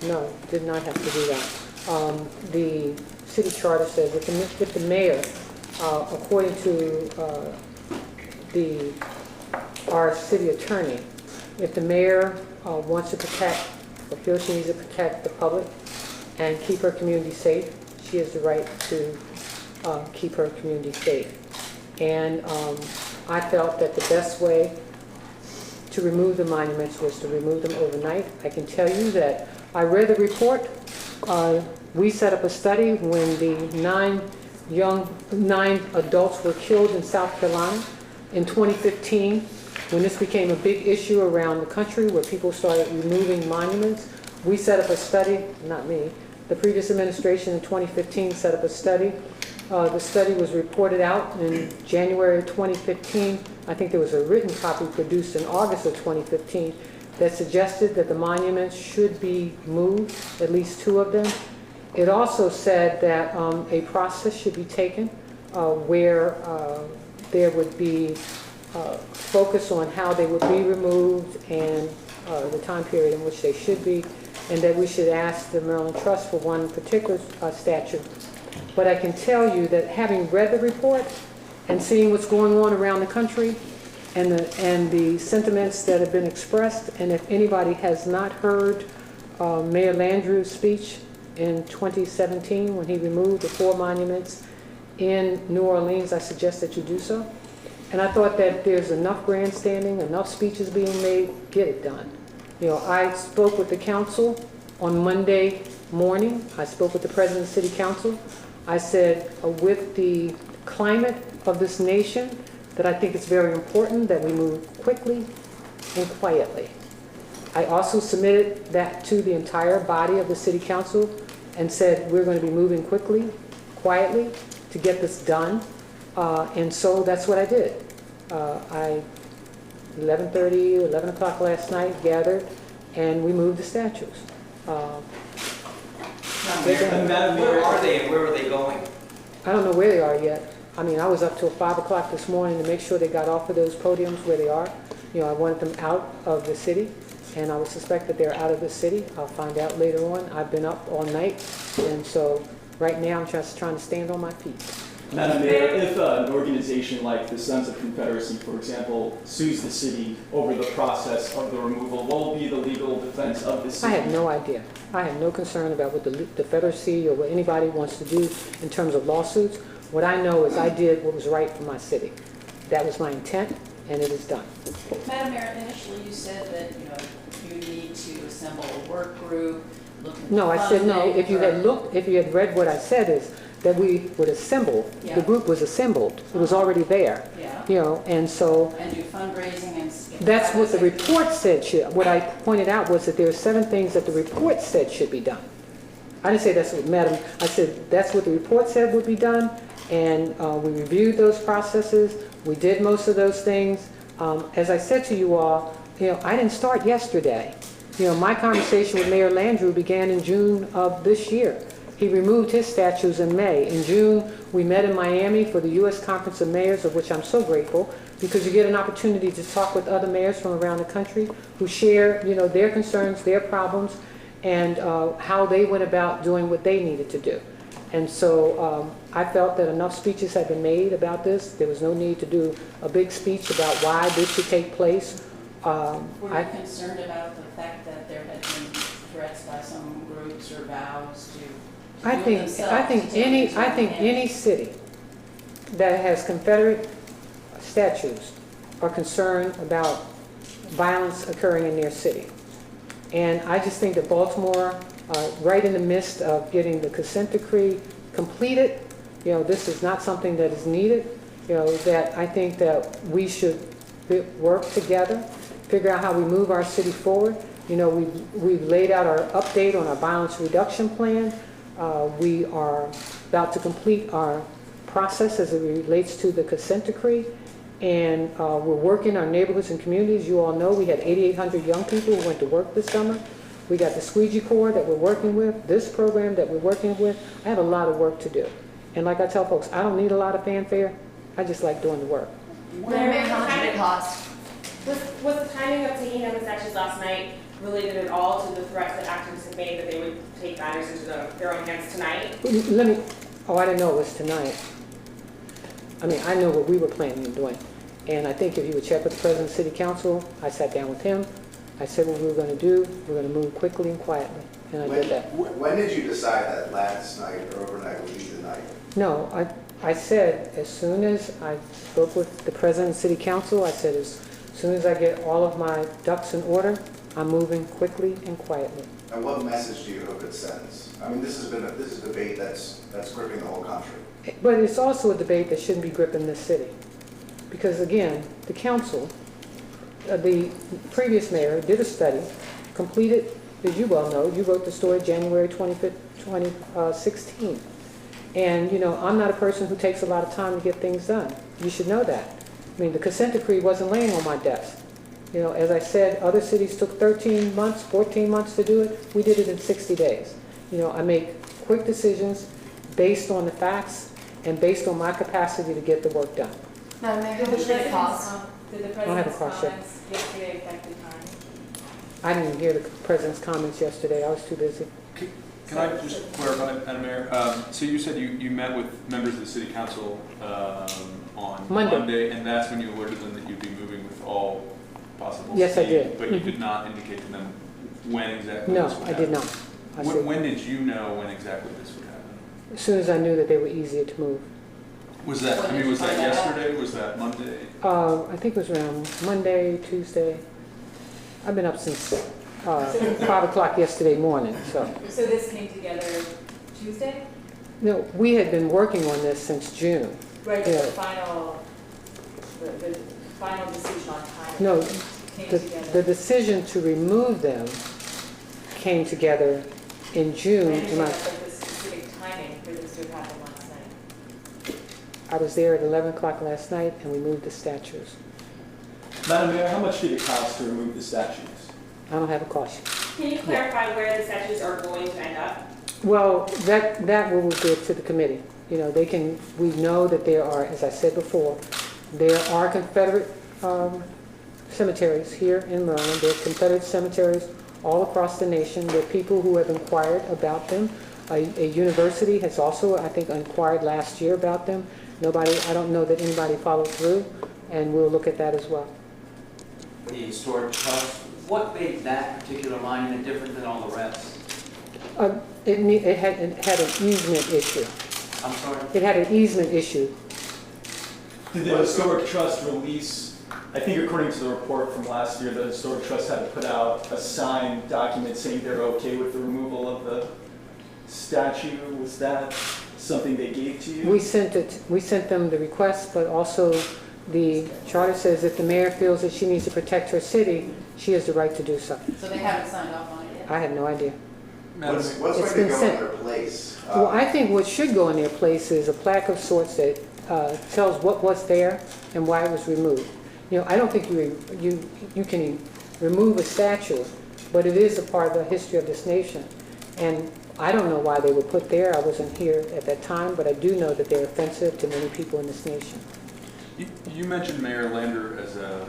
no, did not have to do that. The city charter says if the mayor, according to our city attorney, if the mayor wants to protect, or feels she needs to protect the public and keep her community safe, she has the right to keep her community safe. And I felt that the best way to remove the monuments was to remove them overnight. I can tell you that I read the report. We set up a study when the nine adults were killed in South Carolina in 2015, when this became a big issue around the country where people started removing monuments. We set up a study, not me, the previous administration in 2015 set up a study. The study was reported out in January of 2015. I think there was a written copy produced in August of 2015 that suggested that the monuments should be moved, at least 2 of them. It also said that a process should be taken where there would be focus on how they would be removed and the time period in which they should be, and that we should ask the Maryland Trust for one particular statue. But I can tell you that having read the report and seeing what's going on around the country and the sentiments that have been expressed, and if anybody has not heard Mayor Landrieu's speech in 2017 when he removed the 4 monuments in New Orleans, I suggest that you do so. And I thought that there's enough grandstanding, enough speeches being made, get it done. You know, I spoke with the council on Monday morning. I spoke with the president of the city council. I said, with the climate of this nation, that I think it's very important that we move quickly and quietly. I also submitted that to the entire body of the city council and said, we're going to be moving quickly, quietly to get this done. And so that's what I did. 11:30, 11 o'clock last night, gathered, and we moved the statues. Where are they and where are they going? I don't know where they are yet. I mean, I was up till 5 o'clock this morning to make sure they got off of those podiums where they are. You know, I wanted them out of the city, and I would suspect that they're out of the city. I'll find out later on. I've been up all night, and so right now I'm just trying to stand on my feet. Madam Mayor, if an organization like the Sons of Confederacy, for example, sues the city over the process of the removal, what will be the legal defense of the city? I have no idea. I have no concern about what the Confederacy or what anybody wants to do in terms of lawsuits. What I know is I did what was right for my city. That was my intent, and it is done. Madam Mayor, initially you said that you need to assemble a work group. No, I said no. If you had read what I said is that we would assemble. Yeah. The group was assembled. It was already there. Yeah. You know, and so. And do fundraising and. That's what the report said. What I pointed out was that there are 7 things that the report said should be done. I didn't say that's what, Madam. I said that's what the report said would be done, and we reviewed those processes. We did most of those things. As I said to you all, you know, I didn't start yesterday. You know, my conversation with Mayor Landrieu began in June of this year. He removed his statues in May. In June, we met in Miami for the U.S. Conference of Mayors, of which I'm so grateful, because you get an opportunity to talk with other mayors from around the country who share, you know, their concerns, their problems, and how they went about doing what they needed to do. And so I felt that enough speeches had been made about this. There was no need to do a big speech about why this should take place. Were you concerned about the fact that there had been threats by some groups or vows to I think any city that has Confederate statues are concerned about violence occurring in their city. And I just think that Baltimore, right in the midst of getting the consent decree completed, you know, this is not something that is needed, you know, that I think that we should work together, figure out how we move our city forward. You know, we've laid out our update on our violence reduction plan. We are about to complete our process as it relates to the consent decree, and we're working our neighborhoods and communities. You all know we had 8,800 young people who went to work this summer. We got the squeegee core that we're working with, this program that we're working with. I have a lot of work to do. And like I tell folks, I don't need a lot of fanfare. I just like doing the work. Mayor, how much did it cost? With the timing of taking down the statues last night, related at all to the threats that activists have made that they would take matters into their own hands tonight? Let me, oh, I didn't know it was tonight. I mean, I know what we were planning on doing. And I think if you would check with the President of the City Council, I sat down with him. I said what we were going to do. We're going to move quickly and quietly. And I did that. When did you decide that last night or overnight would be the night? No, I said as soon as I spoke with the President of the City Council, I said as soon as I get all of my ducks in order, I'm moving quickly and quietly. And what message do you hope it sends? I mean, this is a debate that's gripping the whole country. But it's also a debate that shouldn't be gripping this city. Because again, the council, the previous mayor did a study, completed, as you well know, you wrote the story January 25th, 2016. And, you know, I'm not a person who takes a lot of time to get things done. You should know that. I mean, the consent decree wasn't laying on my desk. You know, as I said, other cities took 13 months, 14 months to do it. We did it in 60 days. You know, I make quick decisions based on the facts and based on my capacity to get the work done. Madam Mayor, how Did the much did it cost? President's I don't have a cost yet. comments yesterday affect the time? I didn't hear the President's comments yesterday. I was too busy. Can I just clarify, Madam Mayor? So you said you met with members of the City Council on Monday. and that's when you alerted them that you'd be moving with all possible Yes, I speed, did. but you did not indicate to them when exactly No, this would I did happen. not. I said, When did you know when exactly this would happen? as soon as I knew that they were easier to move. Was that, When I did mean, was you that find that out? yesterday? Was that Monday? I think it was around Monday, Tuesday. I've been up since 5 o'clock yesterday morning, so. So this came together Tuesday? No, we had been working on this since June. Right, Yeah. the final decision on time No, came the together. decision to remove them came together in I June. understand And that's like the specific timing for this to have happened last night. I was there at 11 o'clock last night and we moved the statues. Madam Mayor, how much did it cost to remove the statues? I don't have a cost. Can you clarify where the statues are going to end up? Well, that will give to the committee. You know, they can, we know that there are, as I said before, there are Confederate cemeteries here in Maryland. There are Confederate cemeteries all across the nation. There are people who have inquired about them. A university has also, I think, inquired last year about them. Nobody, I don't know that anybody followed through, and we'll look at that as well. The historic trust, what made that particular monument different than all the rest? It had an easement issue. I'm sorry? It had an easement issue. Did the Historic Trust release, I think according to the report from last year, the Historic Trust had to put out a signed document saying they're okay with the removal of the statue. Was that something they gave to you? We sent them the request, but also the charter says if the mayor feels that she needs to protect her city, she has the right to do so. So they haven't signed off on it yet? I have no idea. Madam What's Mayor, going It's to been go in sent. their place? Well, I think what should go in their place is a plaque of sorts that tells what was there and why it was removed. You know, I don't think you can remove a statue, but it is a part of the history of this nation. And I don't know why they were put there. I wasn't here at that time, but I do know that they're offensive to many people in this nation. you mentioned Mayor Lander as a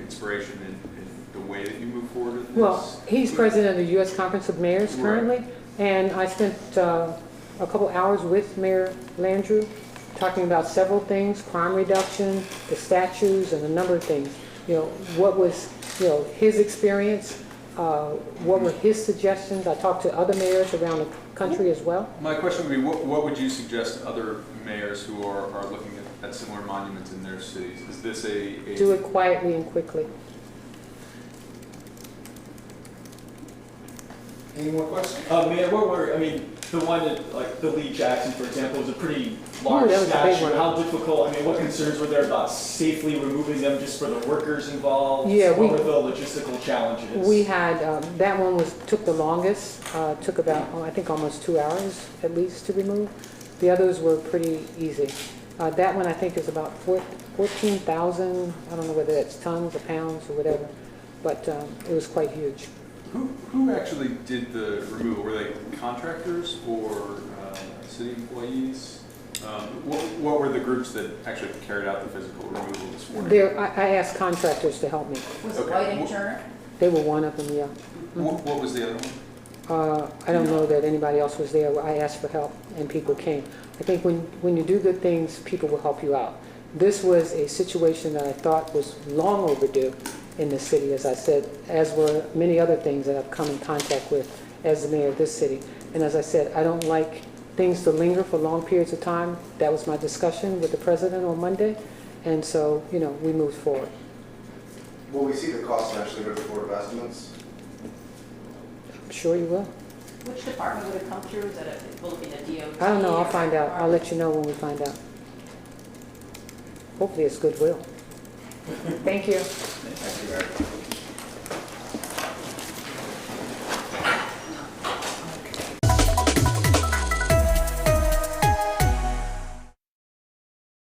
inspiration in the way that you move forward with this. Well, he's president of the U.S. Conference of Mayors Right. currently, and I spent a couple hours with Mayor Landrieu talking about several things, crime reduction, the statues, and a number of things. You know, what was, you know, his experience, what were his suggestions. I talked to other mayors around the country as well. My question would be, what would you suggest to other mayors who are looking at similar monuments in their cities? Is this a Do it quietly and quickly. Any more questions? Mayor, what were, I mean, the one that, like, the Lee Jackson, for example, was a pretty large that was a big statue. one. How difficult, I mean, what concerns were there about safely removing them just for the workers involved? Yeah, What were the logistical challenges? We had, that one took the longest, took about, I think almost 2 hours at least to remove. The others were pretty easy. That one I think is about 14,000, I don't know whether that's tons or pounds or whatever, but it was quite huge. Who actually did the removal? Were they contractors or city employees? What were the groups that actually carried out the physical removal this morning? I asked contractors to help me. Was it Okay. White and Turner? They were one of them, yeah. What was the other one? I don't know that anybody else was there. I asked for help and people came. I think when you do good things, people will help you out. This was a situation that I thought was long overdue in the city, as I said, as were many other things that I've come in contact with as the mayor of this city. And as I said, I don't like things to linger for long periods of time. That was my discussion with the president on Monday. And so, you know, we moved forward. Will we see the cost eventually go to the Board of Estimates? I'm sure you will. Which department would it come through? Is that will it be the DOT? I don't know. I'll or find out. I'll department? let you know when we find out. Hopefully it's goodwill. Thank you. Thank you, Mayor.